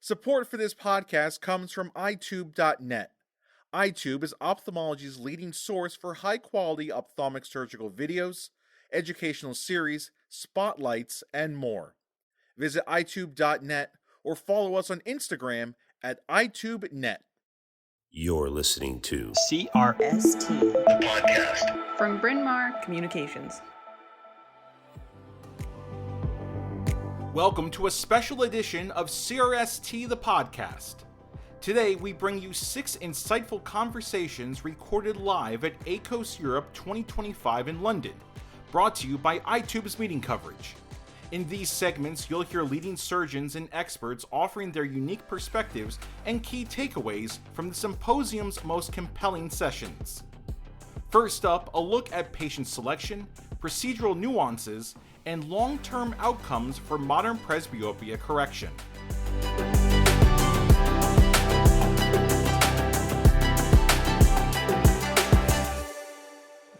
Support for this podcast comes from Eyetube.net. Eyetube is ophthalmology's leading source for high-quality ophthalmic surgical videos, educational series, spotlights, and more. Visit Eyetube.net or follow us on Instagram at EyeTubeNet. You're listening to CRST, the podcast from Bryn Mawr Communications. Welcome to a special edition of CRST the podcast. Today we bring you 6 insightful conversations recorded live at AECOS Europe 2025 in London, brought to you by Eyetube's meeting coverage. In these segments, you'll hear leading surgeons and experts offering their unique perspectives and key takeaways from the symposium's most compelling sessions. First up, a look at patient selection, procedural nuances, and long-term outcomes for modern presbyopia correction.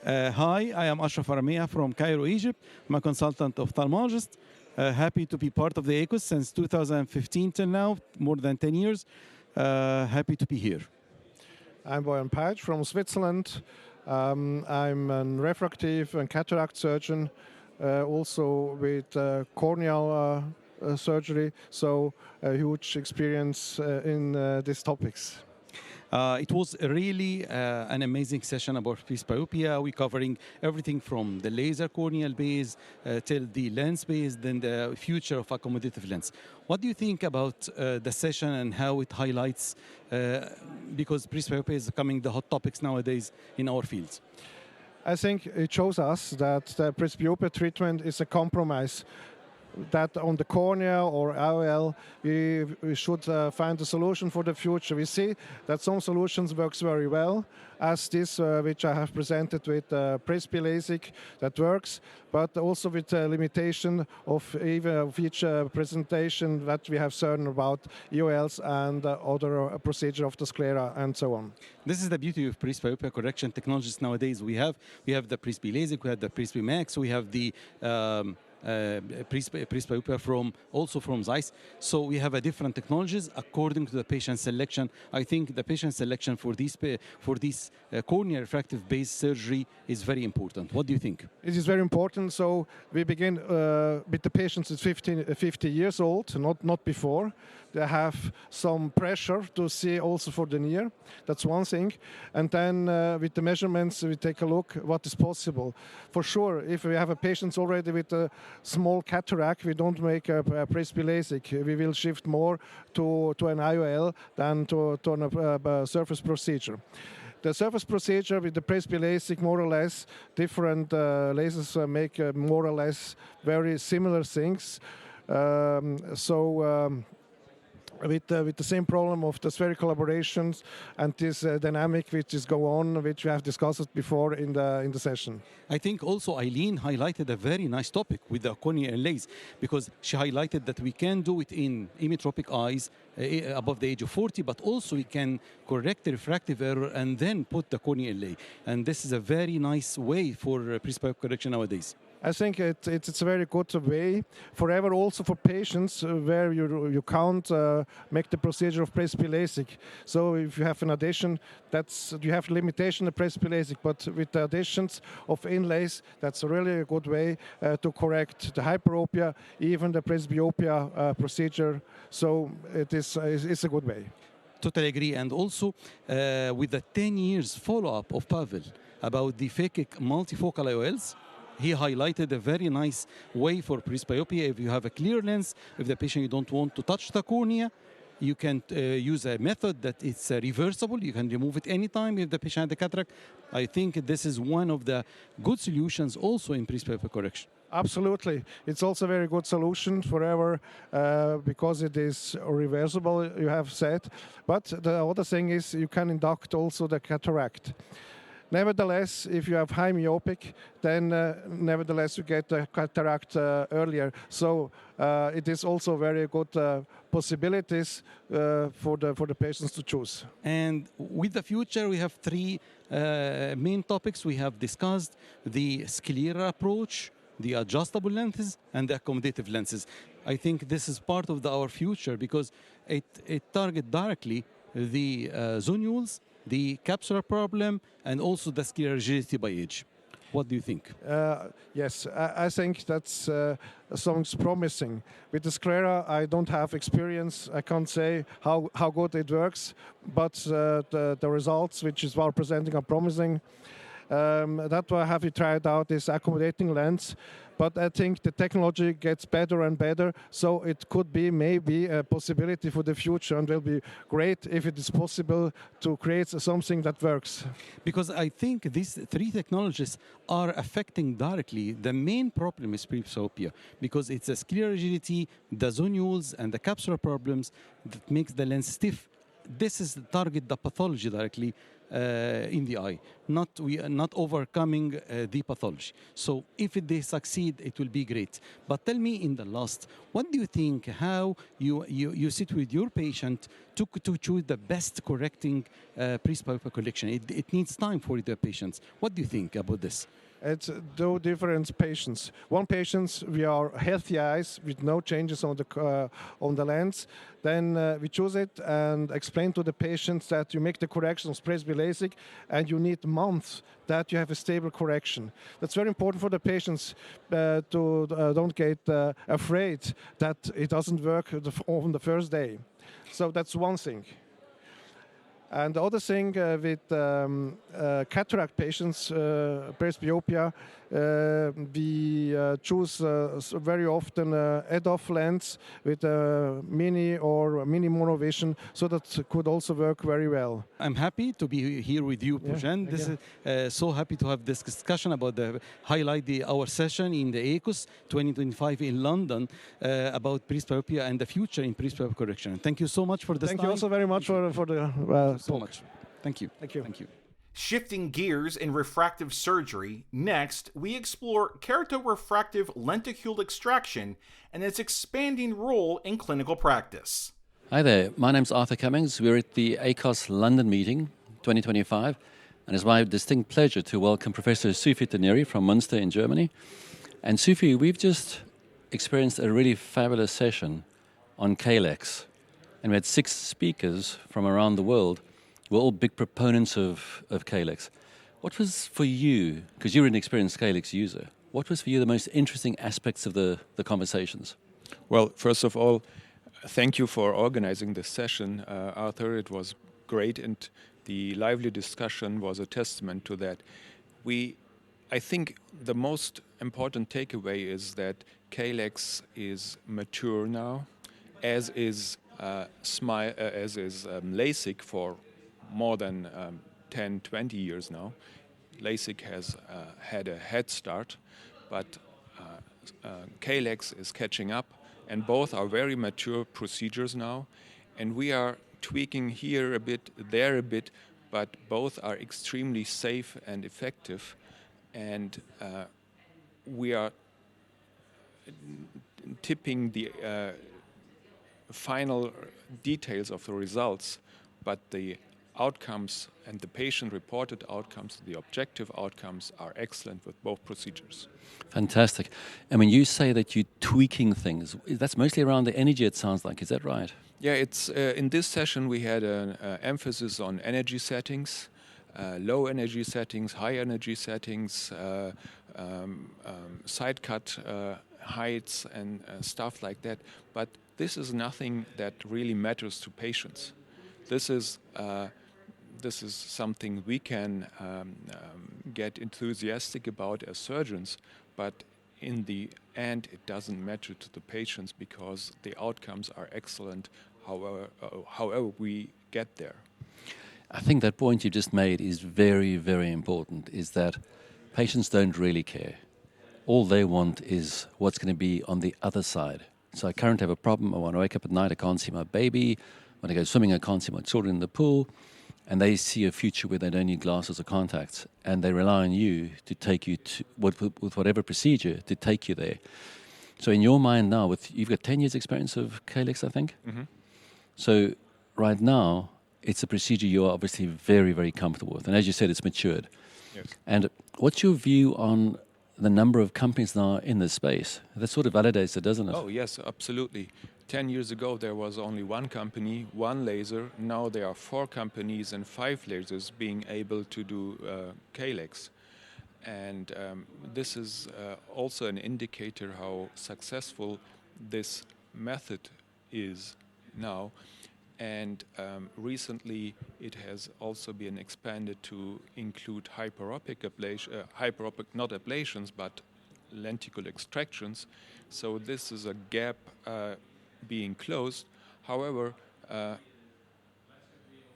Hi, I am Ashraf Aramia from Cairo, Egypt. I'm a consultant ophthalmologist. Happy to be part of the AECOS since 2015 till now, more than 10 years. Happy to be here. I'm Bojan Pajic from Switzerland. I'm a refractive and cataract surgeon, also with corneal surgery, so a huge experience in these topics. It was really an amazing session about presbyopia. We're covering everything from the laser corneal base till the lens base, then the future of accommodative lens. What do you think about the session and how it highlights, because presbyopia is becoming the hot topics nowadays in our fields? I think it shows us that the presbyopia treatment is a compromise, that on the cornea or IOL, we should find a solution for the future. We see that some solutions works very well, as this which I have presented with Presby LASIK, that works, but also with the limitation of even each presentation that we have certain about EOLs and other procedure of the sclera and so on. This is the beauty of presbyopia correction technologies nowadays. We have the Presby LASIK, we have the Presby Max, we have the presbyopia from Zeiss. So we have a different technologies according to the patient selection. I think the patient selection for this corneal refractive based surgery is very important. What do you think? It is very important. So we begin with the patients at 50 years old, not before. They have some pressure to see also for the near. That's one thing. And then with the measurements, we take a look what is possible. For sure, if we have a patient already with a small cataract, we don't make a Presby LASIK. We will shift more to an IOL than to a surface procedure. The surface procedure with the Presby LASIK, more or less, different lasers make more or less very similar things. With the same problem of the spherical aberrations and this dynamic which is go on, which we have discussed before in the session. I think also Eileen highlighted a very nice topic with the corneal inlays, because she highlighted that we can do it in emmetropic eyes above the age of 40, but also we can correct the refractive error and then put the corneal inlay. And this is a very nice way for presbyopia correction nowadays. I think it's a very good way forever, also for patients where you can't make the procedure of Presby LASIK. So if you have an addition, you have limitation of Presby LASIK, but with the additions of inlays, that's really a good way to correct the hyperopia, even the presbyopia procedure. So it's a good way. Totally agree. And also with the 10 years follow-up of Pavel about the phakic multifocal IOLs, he highlighted a very nice way for presbyopia. If you have a clear lens, if the patient you don't want to touch the cornea, you can use a method that it's reversible. You can remove it anytime if the patient had a cataract. I think this is one of the good solutions also in presbyopia correction. Absolutely. It's also a very good solution forever because it is reversible, you have said. But the other thing is you can induct also the cataract. Nevertheless, if you have high myopic, then nevertheless you get the cataract earlier. So it is also very good possibilities for the patients to choose. And with the future, we have 3 main topics. We have discussed the sclera approach, the adjustable lenses, and the accommodative lenses. I think this is part of our future because it targets directly the zonules, the capsular problem, and also the scleral rigidity by age. What do you think? Yes, I think that's something's promising. With the sclera, I don't have experience. I can't say how good it works, but the results which is well presenting are promising. That's why have we tried out this accommodating lens. But I think the technology gets better and better, so it could be maybe a possibility for the future, and will be great if it is possible to create something that works. Because I think these three technologies are affecting directly the main problem is presbyopia, because it's a scleral rigidity, the zonules, and the capsular problems that makes the lens stiff. This is target the pathology directly in the eye, not overcoming the pathology. So if they succeed, it will be great. But tell me in the last, what do you think, how you sit with your patient to choose the best correcting presbyopia correction? It needs time for the patients. What do you think about this? It's two different patients. One patient, we are healthy eyes with no changes on the lens. Then we choose it and explain to the patients that you make the corrections presby-LASIK and you need months that you have a stable correction. That's very important for the patients to don't get afraid that it doesn't work on the first day. So that's one thing. And the other thing with cataract patients, presbyopia, we choose very often EDOF lens with a mini or mini monovision, so that could also work very well. I'm happy to be here with you, Pujan. Yeah, This is so happy to have this discussion about our session in the AECOS 2025 in London about presbyopia and the future in presbyopia correction. Thank you so much for this. Thank you also very much for the so much. Thank you. Thank you. Thank you. Shifting gears in refractive surgery, next we explore keratorefractive lenticule extraction and its expanding role in clinical practice. Hi there, my name's Arthur Cummings. We're at the AECOS London meeting 2025, and it's my distinct pleasure to welcome Professor Sufi Taneri from Münster in Germany. And Sufi, we've just experienced a really fabulous session on Calyx, and we had 6 speakers from around the world. We're all big proponents of Calyx. What was for you, because you're an experienced Calyx user, what was for you the most interesting aspects of the conversations? Well, first of all, thank you for organizing this session, Arthur. It was great, and the lively discussion was a testament to that. I think the most important takeaway is that Calyx is mature now, as is LASIK for more than 10, 20 years now. LASIK has had a head start, but Calyx is catching up, and both are very mature procedures now. And we are tweaking here a bit, there a bit, but both are extremely safe and effective. And we are tipping the final details of the results, but the outcomes and the patient-reported outcomes, the objective outcomes, are excellent with both procedures. Fantastic. I mean, you say that you're tweaking things. That's mostly around the energy, it sounds like. Is that right? Yeah, it's in this session we had an emphasis on energy settings, low energy settings, high energy settings, side cut heights and stuff like that. But this is nothing that really matters to patients. This is something we can get enthusiastic about as surgeons, but in the end it doesn't matter to the patients because the outcomes are excellent however we get there. I think that point you just made is very, very important, is that patients don't really care. All they want is what's going to be on the other side. So I currently have a problem. I want to wake up at night, I can't see my baby. When I go swimming, I can't see my children in the pool. And they see a future where they don't need glasses or contacts. And they rely on you to take you to, with whatever procedure, to take you there. So in your mind now, you've got 10 years experience of Calyx, I think? Mm-hmm. So right now, it's a procedure you're obviously very, very comfortable with. And as you said, it's matured. Yes. And what's your view on the number of companies now in this space. That sort of validates it, doesn't it? Oh, yes, absolutely. 10 years ago, there was only one company, one laser. Now there are 4 companies and 5 lasers being able to do calyx. And this is also an indicator how successful this method is now. And recently, it has also been expanded to include hyperopic ablation, not ablations, but lenticule extractions. So this is a gap being closed. However,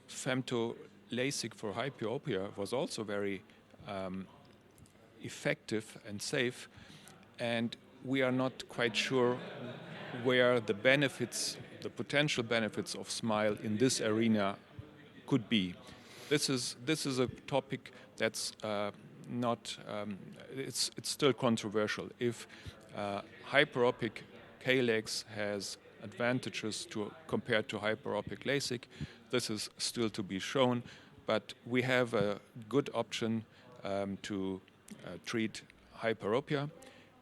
femto LASIK for hyperopia was also very effective and safe, and we are not quite sure where the benefits, the potential benefits of SMILE in this arena could be. This is a topic that's not, it's still controversial. If hyperopic calyx has advantages compared to hyperopic LASIK, this is still to be shown, but we have a good option to treat hyperopia,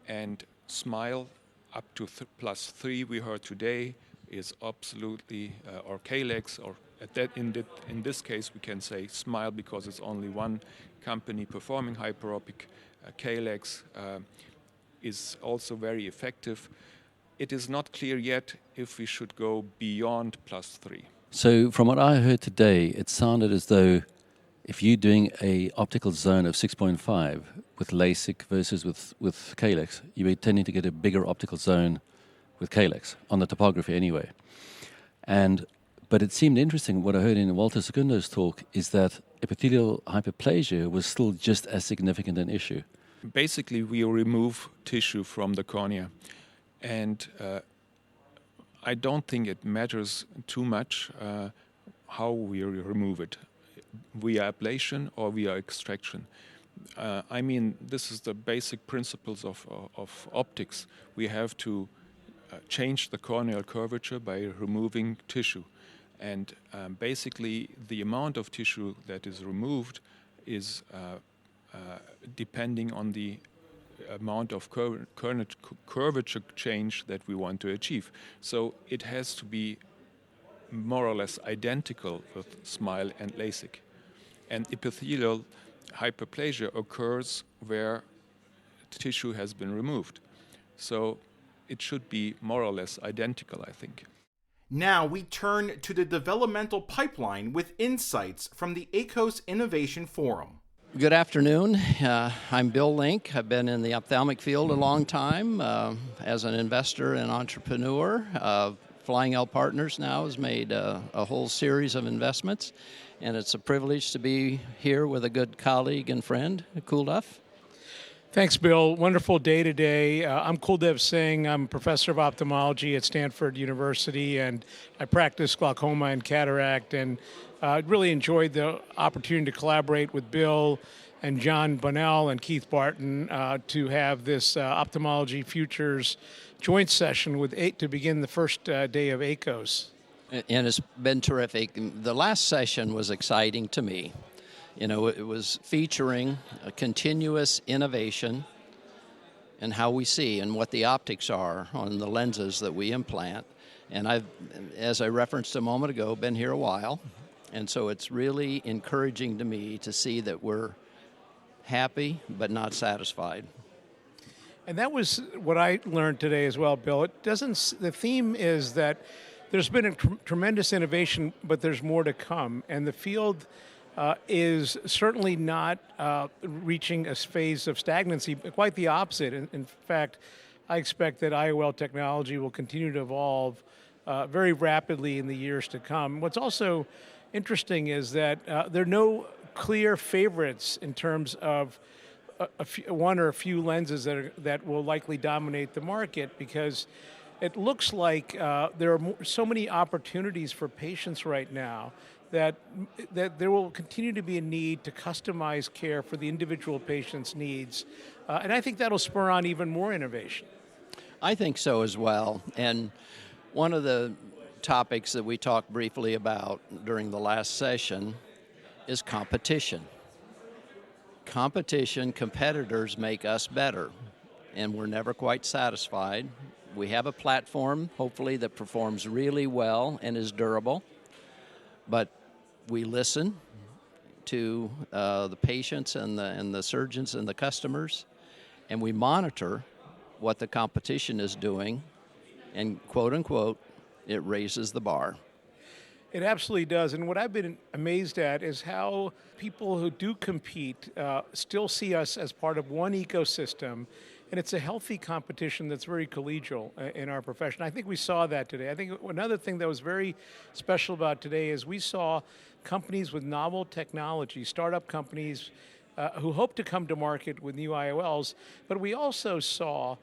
and SMILE up to +3 we heard today is absolutely, or calyx, or in this case we can say SMILE because it's only one company performing hyperopic calyx, is also very effective. It is not clear yet if we should go beyond +3. So from what I heard today, it sounded as though if you're doing a optical zone of 6.5 with LASIK versus with calyx, you're tending to get a bigger optical zone with calyx, on the topography anyway. But it seemed interesting, what I heard in Walter Secundo's talk, is that epithelial hyperplasia was still just as significant an issue. Basically, we remove tissue from the cornea, and I don't think it matters too much how we remove it, via ablation or via extraction. I mean, this is the basic principles of optics. We have to change the corneal curvature by removing tissue. And basically, the amount of tissue that is removed is depending on the amount of curvature change that we want to achieve. So it has to be more or less identical with SMILE and LASIK. And epithelial hyperplasia occurs where tissue has been removed. So it should be more or less identical, I think. Now we turn to the developmental pipeline with insights from the AECOS Innovation Forum. Good afternoon. I'm Bill Link. I've been in the ophthalmic field a long time as an investor and entrepreneur. Flying L Partners now has made a whole series of investments, and it's a privilege to be here with a good colleague and friend, Kuldev. Thanks, Bill. Wonderful day today. I'm Kuldev Singh. I'm a professor of ophthalmology at Stanford University, and I practice glaucoma and cataract, and I really enjoyed the opportunity to collaborate with Bill and John Bonnell and Keith Barton to have this Ophthalmology Futures joint session to begin the first day of AECOS. And it's been terrific. The last session was exciting to me. You know, it was featuring a continuous innovation in how we see and what the optics are on the lenses that we implant. And I've, as I referenced a moment ago, been here a while. And so it's really encouraging to me to see that we're happy but not satisfied. And that was what I learned today as well, Bill. The theme is that there's been a tremendous innovation, but there's more to come. And the field is certainly not reaching a phase of stagnancy, quite the opposite. In fact, I expect that IOL technology will continue to evolve very rapidly in the years to come. What's also interesting is that there are no clear favorites in terms of one or a few lenses that will likely dominate the market, because it looks like there are so many opportunities for patients right now that there will continue to be a need to customize care for the individual patient's needs. And I think that'll spur on even more innovation. I think so as well. And one of the topics that we talked briefly about during the last session is competition. competition, competitors make us better, and we're never quite satisfied. We have a platform, hopefully, that performs really well and is durable, but we listen to the patients and the surgeons and the customers, and we monitor what the competition is doing, and quote unquote, it raises the bar. It absolutely does. And what I've been amazed at is how people who do compete still see us as part of one ecosystem. And it's a healthy competition that's very collegial in our profession. I think we saw that today. I think another thing that was very special about today is we saw companies with novel technology, startup companies who hope to come to market with new IOLs, but we also saw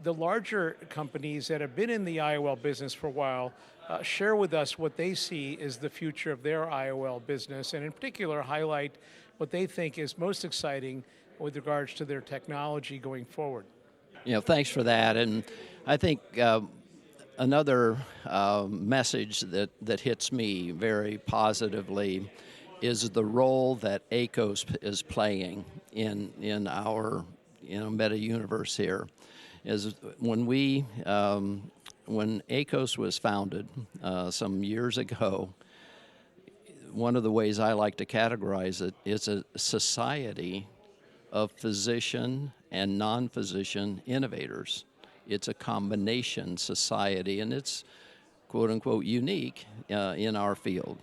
the larger companies that have been in the IOL business for a while share with us what they see is the future of their IOL business, and in particular highlight what they think is most exciting with regards to their technology going forward. Thanks for that. And I think another message that hits me very positively is the role that AECOS is playing in our meta universe here. Is when AECOS was founded some years ago, one of the ways I like to categorize it is a society of physician and non-physician innovators. It's a combination society, and it's quote-unquote unique in our field.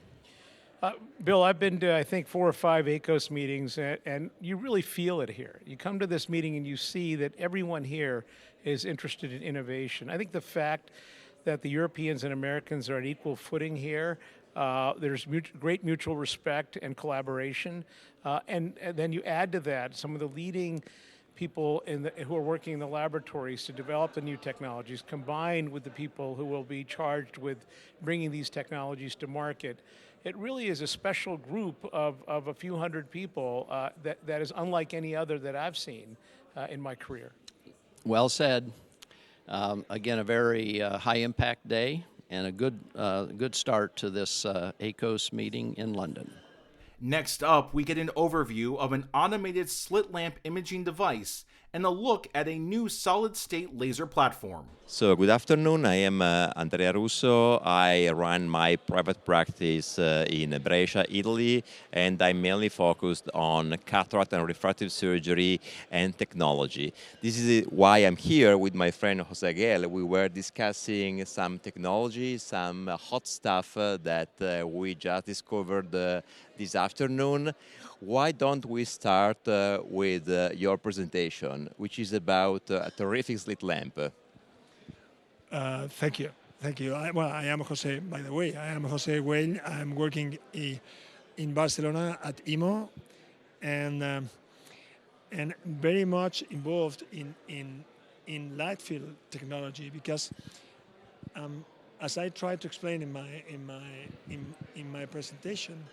Bill, I've been to, I think, 4 or 5 AECOS meetings, and you really feel it here. You come to this meeting and you see that everyone here is interested in innovation. I think the fact that the Europeans and Americans are at equal footing here, there's great mutual respect and collaboration, and then you add to that some of the leading people who are working in the laboratories to develop the new technologies, combined with the people who will be charged with bringing these technologies to market. It really is a special group of a few hundred people that is unlike any other that I've seen in my career. Well said. Again, a very high-impact day and a good start to this AECOS meeting in London. Next up, we get an overview of an automated slit lamp imaging device and a look at a new solid-state laser platform. So, good afternoon. I am Andrea Russo. I run my private practice in Brescia, Italy, and I'm mainly focused on cataract and refractive surgery and technology. This is why I'm here with my friend Jose Gael. We were discussing some technology, some hot stuff that we just discovered this afternoon. Why don't we start with your presentation, which is about a terrific slit lamp? Thank you. I am Jose, by the way. I am Jose Gael. I'm working in Barcelona at IMO, and very much involved in light field technology, because as I tried to explain in my presentation,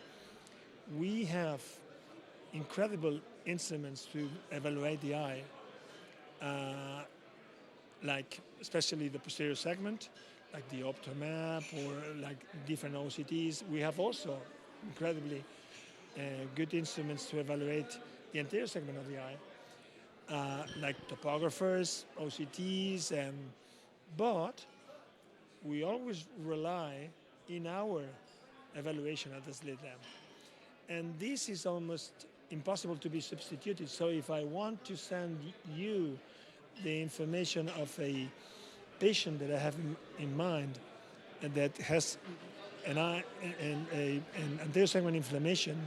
we have incredible instruments to evaluate the eye, like especially the posterior segment, like the optomap or like different OCTs. We have also incredibly good instruments to evaluate the anterior segment of the eye, like topographers, OCTs, but we always rely in our evaluation of the slit lamp. And this is almost impossible to be substituted. So if I want to send you the information of a patient that I have in mind and that has an anterior segment inflammation,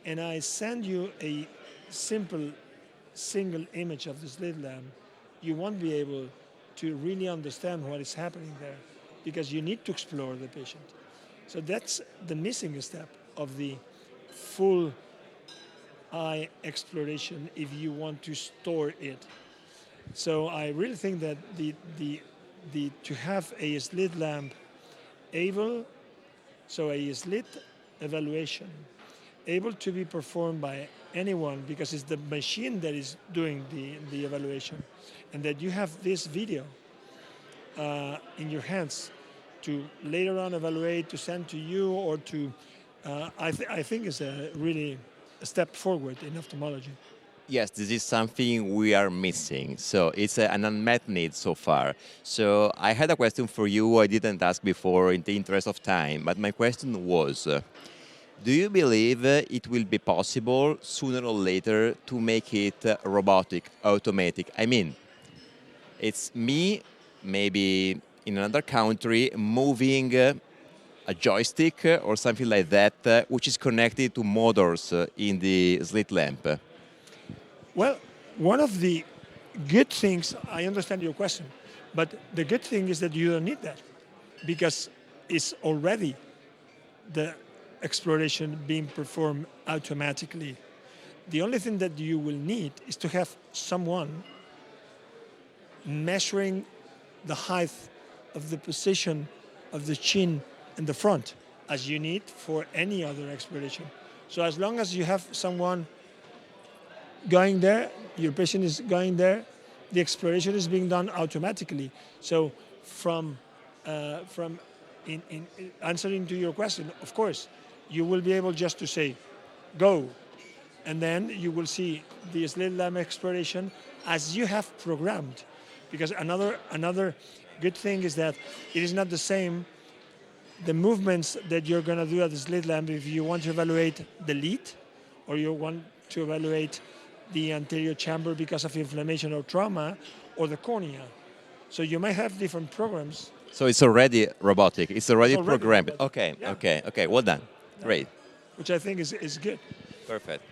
and I send you a simple single image of the slit lamp, you won't be able to really understand what is happening there, because you need to explore the patient. So that's the missing step of the full eye exploration if you want to store it. So I really think that to have a slit lamp a slit evaluation able to be performed by anyone, because it's the machine that is doing the evaluation, and that you have this video in your hands to later on evaluate, to send to you, or to I think is a really a step forward in ophthalmology. Yes, this is something we are missing. So it's an unmet need so far. So I had a question for you I didn't ask before in the interest of time, but my question was, do you believe it will be possible sooner or later to make it robotic, automatic? I mean, it's me, maybe in another country, moving a joystick or something like that, which is connected to motors in the slit lamp. Well, one of the good things, I understand your question, but the good thing is that you don't need that because it's already the exploration being performed automatically. The only thing that you will need is to have someone measuring the height of the position of the chin in the front as you need for any other exploration. So as long as you have someone going there, your patient is going there, the exploration is being done automatically. So from in answering to your question, of course, you will be able just to say, go, and then you will see the slit lamp exploration as you have programmed. Because another good thing is that it is not the same, the movements that you're going to do at the slit lamp if you want to evaluate the lid or you want to evaluate the anterior chamber because of inflammation or trauma, or the cornea. So you might have different programs. So it's already robotic. It's already programmed. Robotic. Okay, okay. Well done. Great. Which I think is good. Perfect.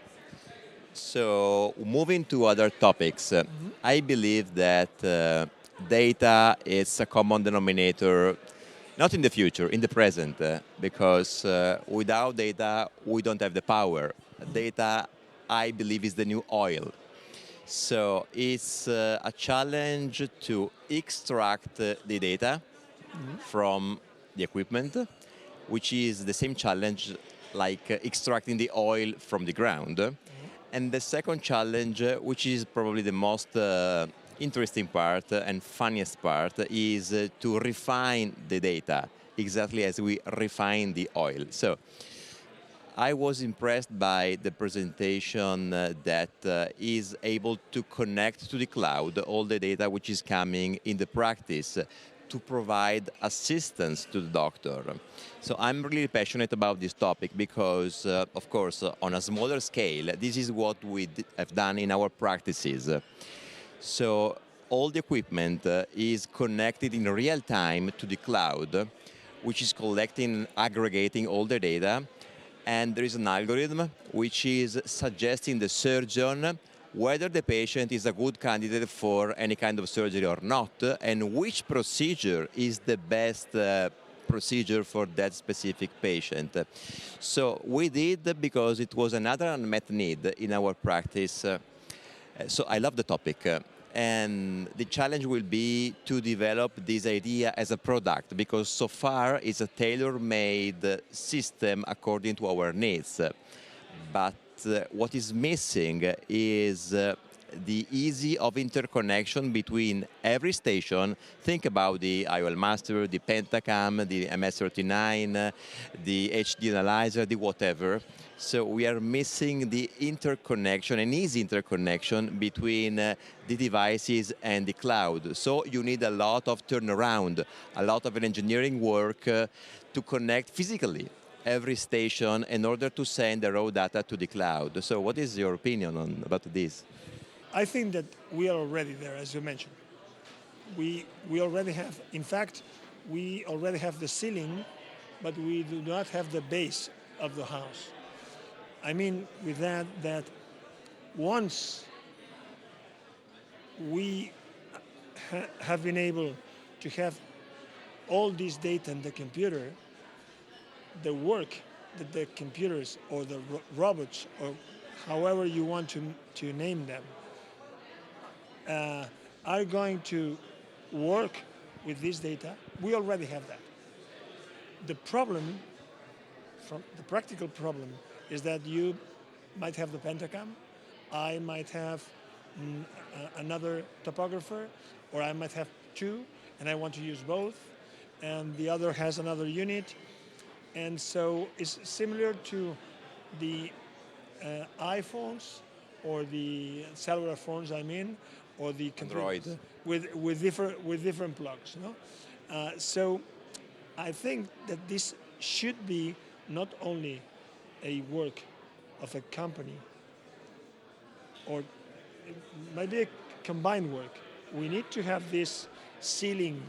So moving to other topics, I believe that data is a common denominator, not in the future, in the present, because without data, we don't have the power. Data, I believe, is the new oil. So it's a challenge to extract the data from the equipment, which is the same challenge like extracting the oil from the ground. And the second challenge, which is probably the most interesting part and funniest part, is to refine the data exactly as we refine the oil. So I was impressed by the presentation that is able to connect to the cloud all the data which is coming in the practice to provide assistance to the doctor. So I'm really passionate about this topic because, of course, on a smaller scale, this is what we have done in our practices. So all the equipment is connected in real time to the cloud, which is collecting and aggregating all the data. And there is an algorithm which is suggesting the surgeon whether the patient is a good candidate for any kind of surgery or not, and which procedure is the best procedure for that specific patient. So we did because it was another unmet need in our practice. So I love the topic. And the challenge will be to develop this idea as a product, because so far it's a tailor-made system according to our needs. But what is missing is the easy of interconnection between every station. Think about the IOL Master, the Pentacam, the MS39, the HD analyzer, the whatever. So we are missing the interconnection, an easy interconnection between the devices and the cloud. So you need a lot of turnaround, a lot of engineering work to connect physically every station in order to send the raw data to the cloud. So what is your opinion about this? I think that we are already there, as you mentioned. We already have, in fact, we already have the ceiling, but we do not have the base of the house. I mean with that once we have been able to have all this data in the computer, the work that the computers or the robots or however you want to name them are going to work with this data. We already have that. The problem, the practical problem, is that you might have the Pentacam, I might have another topographer, or I might have two, and I want to use both, and the other has another unit. And so it's similar to the iPhones or the cellular phones, I mean, or the computers Android. with different plugs. No? So I think that this should be not only a work of a company, or maybe a combined work. We need to have this sealing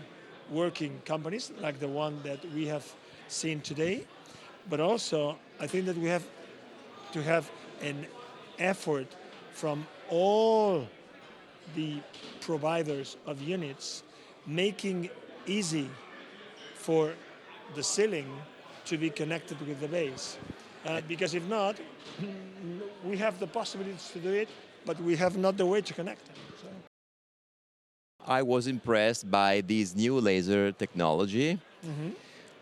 working companies like the one that we have seen today, but also I think that we have to have an effort from all the providers of units making easy for the ceiling to be connected with the base. Because if not, we have the possibilities to do it, but we have not the way to connect them. So. I was impressed by this new laser technology,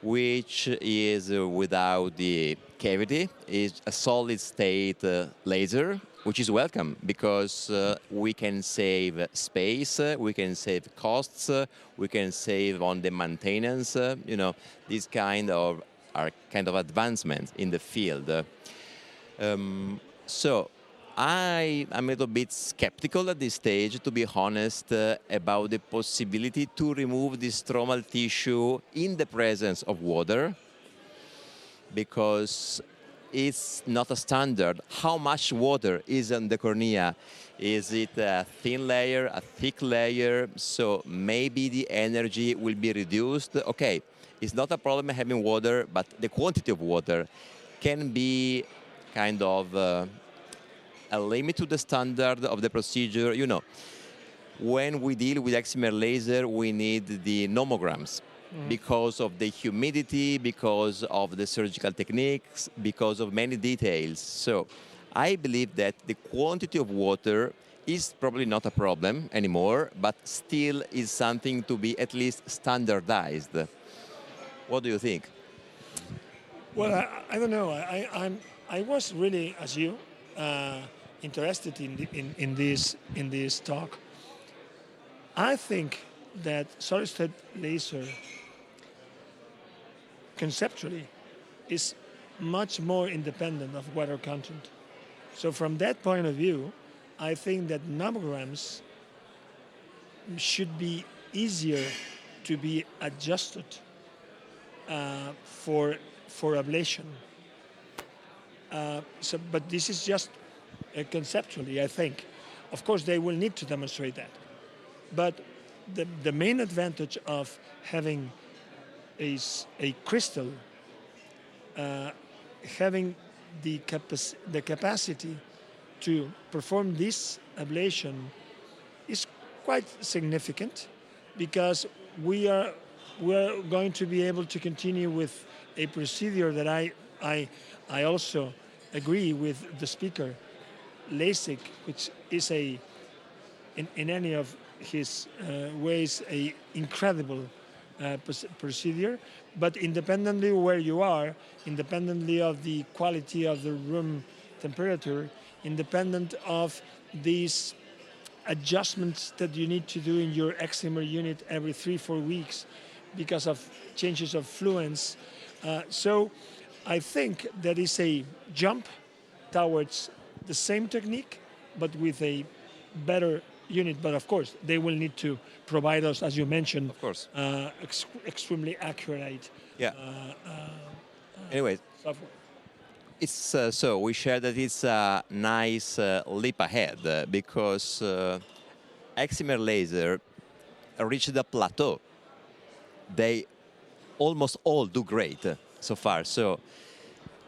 which is without the cavity, is a solid state laser, which is welcome because we can save space, we can save costs, we can save on the maintenance. These are kind of advancements in the field. So I'm a little bit skeptical at this stage, to be honest, about the possibility to remove the stromal tissue in the presence of water, because it's not a standard. How much water is on the cornea? Is it a thin layer, a thick layer? So maybe the energy will be reduced. Okay, it's not a problem having water, but the quantity of water can be kind of a limit to the standard of the procedure. When we deal with excimer laser, we need the nomograms because of the humidity, because of the surgical techniques, because of many details. So I believe that the quantity of water is probably not a problem anymore, but still is something to be at least standardized. What do you think? Well, I don't know. I was really, as you, interested in this talk. I think that solid-state laser conceptually is much more independent of water content. So from that point of view, I think that nomograms should be easier to be adjusted for ablation. But this is just conceptually, I think. Of course, they will need to demonstrate that. But the main advantage of having a crystal, having the capacity to perform this ablation is quite significant, because we're going to be able to continue with a procedure that I also agree with the speaker, LASIK, which is in any of his ways a incredible procedure, but independently where you are, independently of the quality of the room temperature, independent of these adjustments that you need to do in your excimer unit every 3-4 weeks because of changes of fluence. So I think that is a jump towards the same technique, but with a better unit. But of course, they will need to provide us, as you mentioned, of course, extremely accurate. Anyway, software. It's so we share that it's a nice leap ahead because excimer laser reached a plateau. They almost all do great so far. So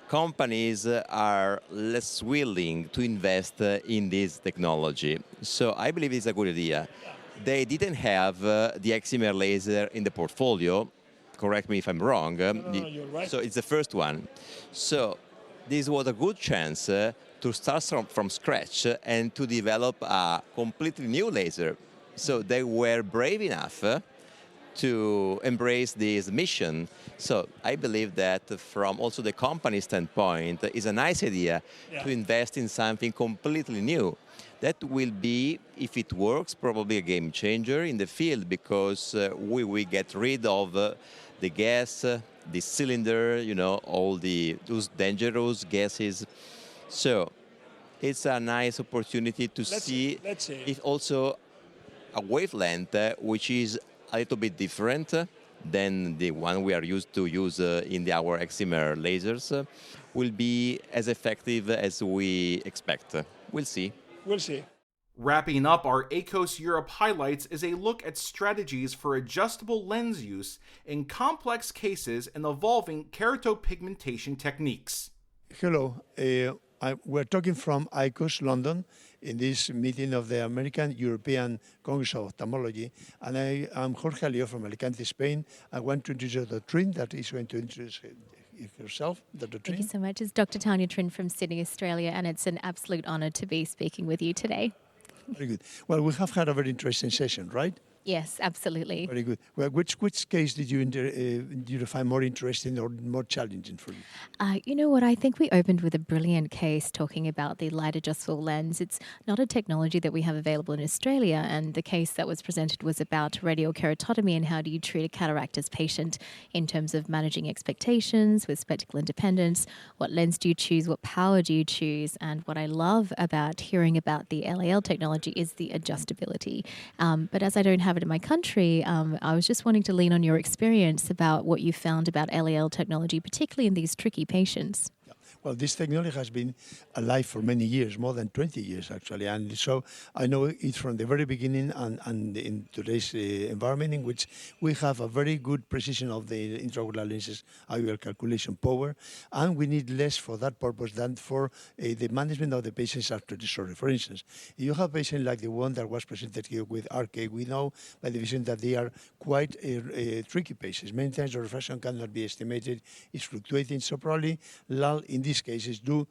companies are less willing to invest in this technology. So I believe it's a good idea. They didn't have the excimer laser in the portfolio. Correct me if I'm wrong. No, you're right. So it's the first one. So this was a good chance to start from scratch and to develop a completely new laser. So they were brave enough to embrace this mission. So I believe that from also the company standpoint, it's a nice idea to invest in something completely new. That will be, if it works, probably a game changer in the field, because we get rid of the gas, the cylinder, all those dangerous gases. So it's a nice opportunity to Let's see see. if also a wavelength which is a little bit different than the one we are used to use in our excimer lasers will be as effective as we expect. We'll see. We'll see. Wrapping up our AECOS Europe highlights is a look at strategies for adjustable lens use in complex cases and evolving keratopigmentation techniques. Hello, we're talking from AECOS London in this meeting of the American European Congress of Ophthalmology, and I am Jorge Leo from Alicante, Spain. I want to introduce Dr. Trin, that is going to introduce yourself, Dr. Trin. Thank you so much. It's Dr. Tanya Trin from Sydney, Australia, and it's an absolute honour to be speaking with you today. Very good. Well, we have had a very interesting session, right? Yes, absolutely. Very good. Well, which case did you find more interesting or more challenging for you? You know what? I think we opened with a brilliant case talking about the light adjustable lens. It's not a technology that we have available in Australia, and the case that was presented was about radial keratotomy and how do you treat a cataractus patient in terms of managing expectations with spectacle independence. What lens do you choose? What power do you choose? And what I love about hearing about the LAL technology is the adjustability. But as I don't have it in my country, I was just wanting to lean on your experience about what you found about LAL technology, particularly in these tricky patients. Well, this technology has been alive for many years, more than 20 years actually, and so I know it from the very beginning and in today's environment in which we have a very good precision of the intraocular lenses IOL calculation power, and we need less for that purpose than for the management of the patients after the surgery. For instance, if you have a patient like the one that was presented here with RK, we know by the vision that they are quite tricky patients. Many times the refraction cannot be estimated, it's fluctuating, so probably LAL in these cases do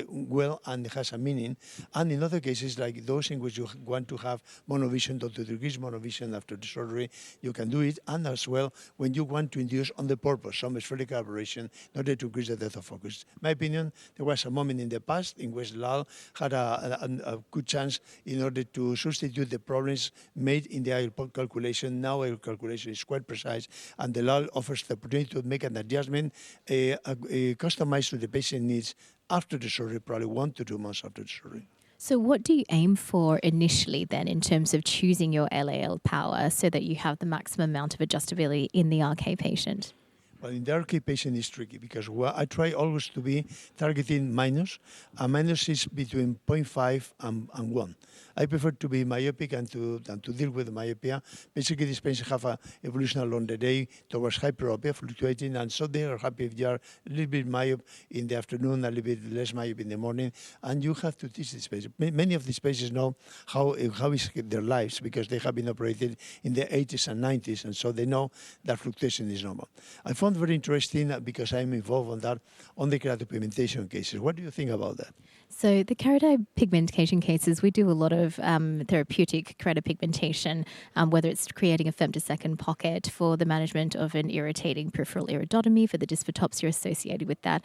well and has a meaning, and in other cases like those in which you want to have monovision or to decrease monovision after the surgery, you can do it, and as well when you want to induce on the purpose some spherical aberration in order to increase the depth of focus. In my opinion, there was a moment in the past in which LAL had a good chance in order to substitute the problems made in the IOL calculation. Now IOL calculation is quite precise, and the LAL offers the opportunity to make an adjustment customized to the patient needs after the surgery, probably 1 to 2 months after the surgery. So what do you aim for initially then in terms of choosing your LAL power so that you have the maximum amount of adjustability in the RK patient? Well, in the RK patient is tricky because I try always to be targeting minus. A minus is between 0.5 and 1. I prefer to be myopic and to deal with myopia. Basically, these patients have an evolution along the day towards hyperopia, fluctuating, and so they are happy if they are a little bit myop in the afternoon, a little bit less myop in the morning, and you have to teach these patients. Many of these patients know how is their lives because they have been operated in the 80s and 90s, and so they know that fluctuation is normal. I found very interesting because I'm involved on that on the keratopigmentation cases. What do you think about that? So the keratopigmentation cases, we do a lot of therapeutic keratopigmentation, whether it's creating a femtosecond pocket for the management of an irritating peripheral iridotomy for the dysphotopsia associated with that.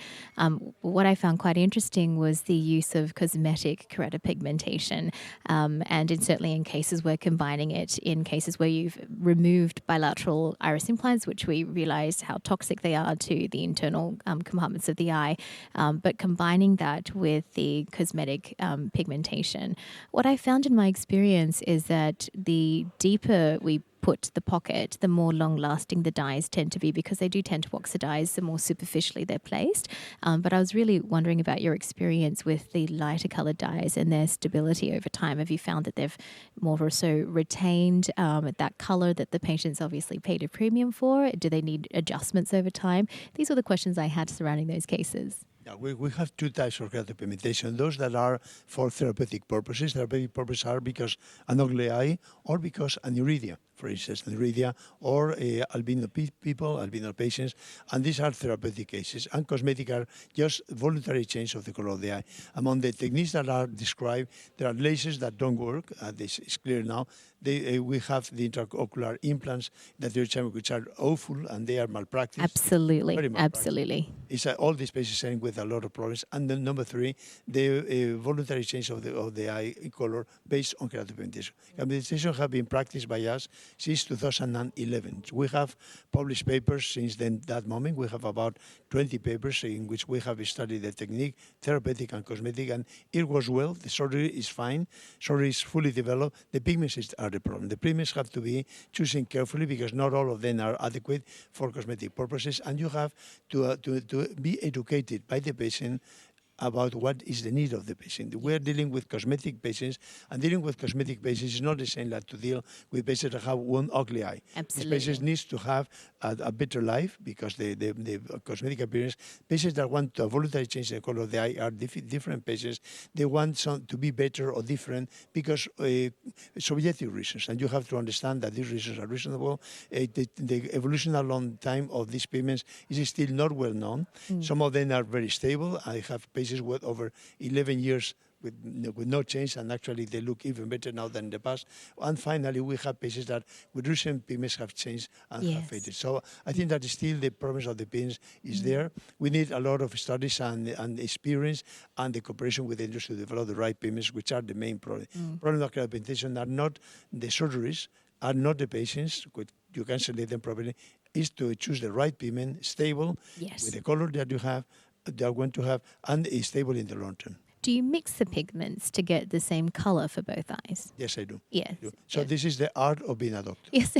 What I found quite interesting was the use of cosmetic keratopigmentation, and certainly in cases where combining it in cases where you've removed bilateral iris implants, which we realized how toxic they are to the internal compartments of the eye, but combining that with the cosmetic pigmentation. What I found in my experience is that the deeper we put the pocket, the more long-lasting the dyes tend to be because they do tend to oxidize the more superficially they're placed. But I was really wondering about your experience with the lighter colored dyes and their stability over time. Have you found that they've more or so retained that color that the patients obviously paid a premium for? Do they need adjustments over time? These were the questions I had surrounding those cases. Yeah, we have two types of keratopigmentation. Those that are for therapeutic purposes. Therapeutic purposes are because an ugly eye or because an iridia, for instance, an iridia or albino people, albino patients, and these are therapeutic cases. And cosmetic are just voluntary change of the color of the eye. Among the techniques that are described, there are lasers that don't work. This is clear now. We have the intraocular implants that which are awful and they are malpractice. Absolutely, Malpractice. Absolutely. It's all these patients end with a lot of problems. And then number three, the voluntary change of the eye color based on keratopigmentation. Keratopigmentation have been practiced by us since 2011. We have published papers since then, that moment. We have about 20 papers in which we have studied the technique, therapeutic and cosmetic, and it works well. The surgery is fine. Surgery is fully developed. The pigments are the problem. The pigments have to be chosen carefully because not all of them are adequate for cosmetic purposes, and you have to be educated by the patient about what is the need of the patient. We're dealing with cosmetic patients, and dealing with cosmetic patients is not the same like to deal with patients that have one ugly eye. Absolutely. These patients need to have a better life because the cosmetic appearance, patients that want to voluntarily change the color of the eye are different patients. They want some to be better or different because subjective reasons, and you have to understand that these reasons are reasonable. The evolution along time of these pigments is still not well known. Some of them are very stable. I have patients with over 11 years with no change, and actually they look even better now than in the past. And finally, we have patients that with recent pigments have changed and have faded. So I think that still the problems of the pigments is there. We need a lot of studies and experience and the cooperation with the industry to develop the right pigments, which are the main problem. Problem of keratopigmentation are not the surgeries, are not the patients, you can select them properly, is to choose the right pigment, stable, with the color that you have, they are going to have, and is stable in the long term. Do you mix the pigments to get the same color for both eyes? Yes, I do. Yes. So this is the art of being a doctor. Yes,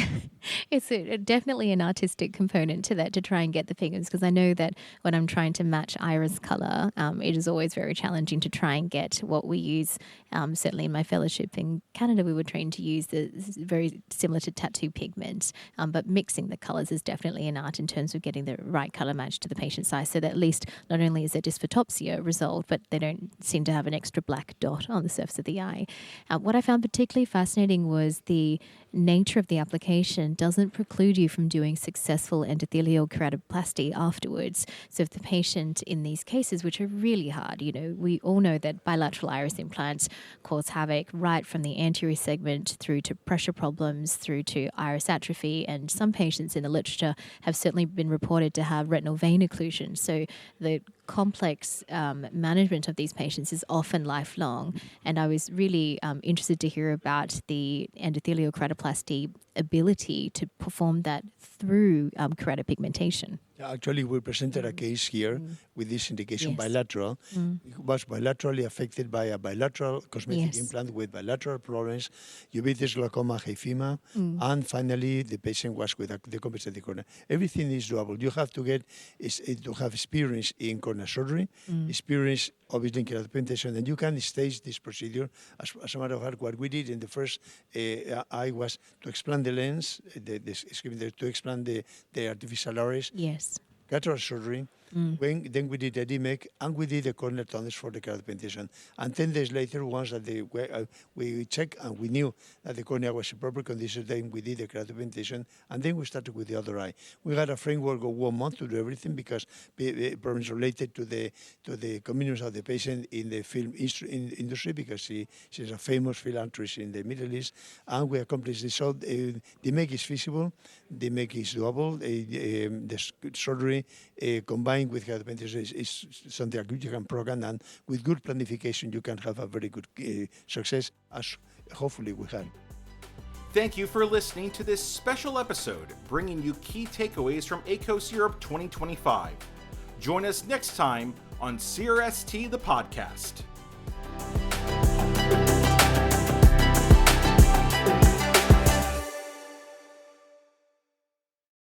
it's definitely an artistic component to that, to try and get the pigments, because I know that when I'm trying to match iris color, it is always very challenging to try and get what we use. Certainly in my fellowship in Canada, we were trained to use the very similar to tattoo pigments, but mixing the colors is definitely an art in terms of getting the right color match to the patient's eye, so that at least not only is their dysphotopsia resolved, but they don't seem to have an extra black dot on the surface of the eye. What I found particularly fascinating was the nature of the application doesn't preclude you from doing successful endothelial keratoplasty afterwards. So if the patient in these cases, which are really hard, we all know that bilateral iris implants cause havoc right from the anterior segment through to pressure problems, through to iris atrophy, and some patients in the literature have certainly been reported to have retinal vein occlusion. So the complex management of these patients is often lifelong, and I was really interested to hear about the endothelial keratoplasty ability to perform that through keratopigmentation. Actually, we presented a case here with this indication bilateral. It was bilaterally affected by a bilateral cosmetic implant with bilateral problems, uveitis, glaucoma, hyphema, and finally the patient was with a decompensated cornea. Everything is doable. You have to have experience in cornea surgery, experience obviously in keratopigmentation, and you can stage this procedure. As a matter of fact, what we did in the first eye was to explant the lens, to explant the artificial iris. Yes. Cataract surgery. Then we did the DMEC, and we did the corneal tunnels for the keratopigmentation. And 10 days later, once that we checked and we knew that the cornea was in proper condition, then we did the keratopigmentation, and then we started with the other eye. We had a framework of 1 month to do everything because problems related to the convenience of the patient in the film industry, because she's a famous philanthropist in the Middle East, and we accomplished this. So the DMEC is feasible, the DMEC is doable, the surgery combined with keratopigmentation is something that you can program, and with good planification you can have a very good success, as hopefully we have. Thank you for listening to this special episode, bringing you key takeaways from AECOS Europe 2025. Join us next time on CRST the podcast.